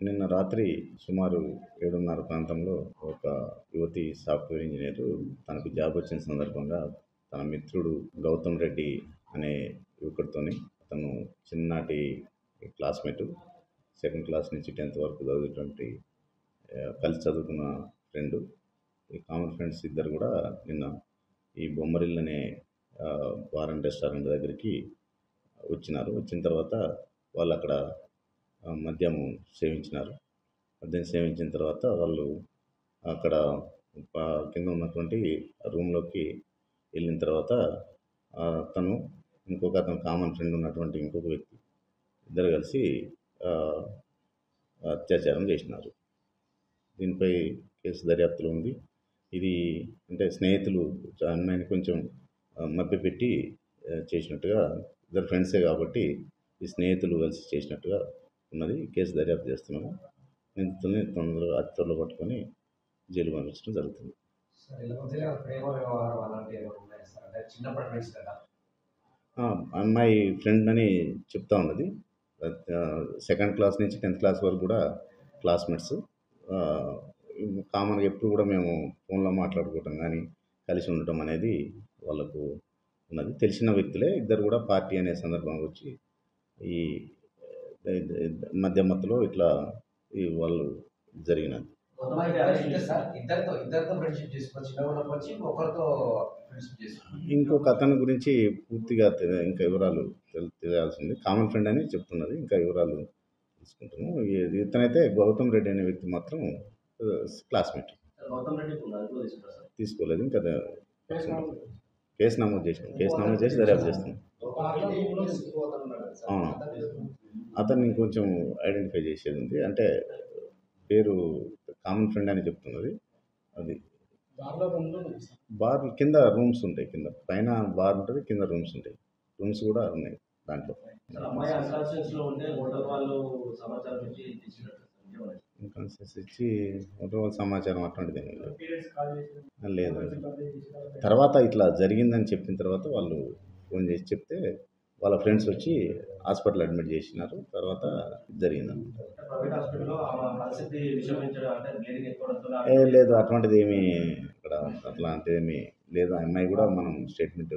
నిన్న రాత్రి సుమారు 7:30 ప్రాంతంలో ఒక యువతి సాఫ్ట్‌వేర్ ఇంజినీరు తనకు జాబ్ వచ్చిన సందర్భంగా తన మిత్రుడు గౌతమ్ రెడ్డి అనే యువకుడితోని అతను చిన్ననాటి క్లాస్‌మేటు. సెకండ్ క్లాస్ నుంచి 10థ్ వరకు చదివేటువంటి కలిసి చదువుకున్న ఫ్రెండు. ఈ కామన్ ఫ్రెండ్స్ ఇద్దరు గూడా నిన్న ఈ బొమ్మరిల్లు అనే బార్ అండ్ రెస్టారెంట్ దగ్గరికి వచ్చినారు. వచ్చిన తర్వాత వాళ్ళక్కడ మద్యం సేవించినారు. మద్యం సేవించిన తర్వాత వాళ్ళు అక్కడ కింద ఉన్నటువంటి రూమ్‌లోకి వెళ్ళిన తర్వాత తను ఇంకొకతను కామన్ ఫ్రెండ్ ఉన్నటువంటి ఇంకొక వ్యక్తి ఇద్దరు కలిసి ఆహ్, అత్యాచారం చేసినారు. దీనిపై కేసు దర్యాప్తులో ఉంది. ఇది అంటే స్నేహితులు అమ్మాయిని కొంచెం మభ్యపెట్టి చేసినట్టుగా ఇద్దరు ఫ్రెండ్సే కాబట్టి ఈ స్నేహితులు కలిసి చేసినట్టుగా ఉన్నది. కేసు దర్యాప్తు చేస్తున్నాము. నిందితుల్ని అతి త్వరలో పట్టుకొని జైలుకి పంపించడం జరుగుతుంది. సార్ వీళ్ళ మధ్యలో ప్రేమ వ్యవహారం అలాంటివి ఏమైనా ఉన్నాయా సార్? అంటే చిన్నప్పటి ఫ్రెండ్స్ కదా! అమ్మాయి ఫ్రెండ్ అని చెప్తా ఉన్నది. సెకండ్ క్లాస్ నుంచి 10థ్ క్లాస్ వరకు కూడా క్లాస్‌మేట్స్. ఆహ్, కామన్‌గా ఎప్పుడు కూడా మేము ఫోన్‌లో మాట్లాడుకోవటం గానీ, కలిసి ఉండటం అనేది వాళ్ళకు ఉన్నది. తెలిసిన వ్యక్తులే ఇద్దరు కూడా పార్టీ అనే సందర్భంగా వచ్చి ఈ మధ్య మత్తులో ఇట్లా వాళ్ళు జరిగినది. అమ్మాయికి అంటే సార్ ఇద్దరితో ఫ్రెండ్‌షిప్ చేసుకొని చిన్నగా ఉన్నప్పటి నుంచి ఒకరితో ఫ్రెండ్‌షిప్ చేసుకున్నారు. ఇంకొక అతని గురించి పూర్తిగా ఇంకా వివరాలు తెలియాల్సింది. కామన్ ఫ్రెండ్ అని చెప్తున్నది. ఇంకా వివరాలు తీసుకుంటున్నాం. ఇతనైతే గౌతమ్ రెడ్డి అనే వ్యక్తి మాత్రం క్లాస్‌మేట్. గౌతమ్ రెడ్డి అదుపులో తీసుకున్నారు సార్. తీసుకోలేదు. ఇంకా కేసు నమోదు చేసినాం. కేసు నమోదు చేసి దర్యాప్తు చేస్తున్నాం. అవును. అతన్ని ఇంకొంచెం ఐడెంటిఫై చేసేది ఉంది. అంటే పేరు కామన్ ఫ్రెండ్ అని చెప్తున్నది. అది బార్ కింద రూమ్స్ ఉంటాయి. కింద పైన బార్ ఉంటుంది. కింద రూమ్స్ ఉంటాయి. రూమ్స్ కూడా ఉన్నాయి దాంట్లో. అమ్మాయి అన్కాన్షియస్‌లో ఉంటే హోటల్ వాళ్ళు సమాచారం ఇచ్చి తీసుకున్నారు. అన్కాన్షియస్ ఇచ్చి హోటల్ వాళ్ళ సమాచారం అటువంటిది ఏమీ లేదు. తర్వాత ఇట్లా జరిగిందని చెప్పిన తర్వాత వాళ్ళు ఫోన్ చేసి చెప్తే వాళ్ళ ఫ్రెండ్స్ వచ్చి హాస్పిటల్ అడ్మిట్ చేసినారు. తర్వాత జరిగిందనమాట. ప్రైవేట్ హాస్పిటల్‌లో ఆమె పరిస్థితి విషమించడం అంటే బ్లీడింగ్ ఎక్కువడంతో లేదు అటువంటిది ఏమీ ఇక్కడ అట్లాంటిదేమీ లేదు. ఆ అమ్మాయి కూడా మనం స్టేట్మెంట్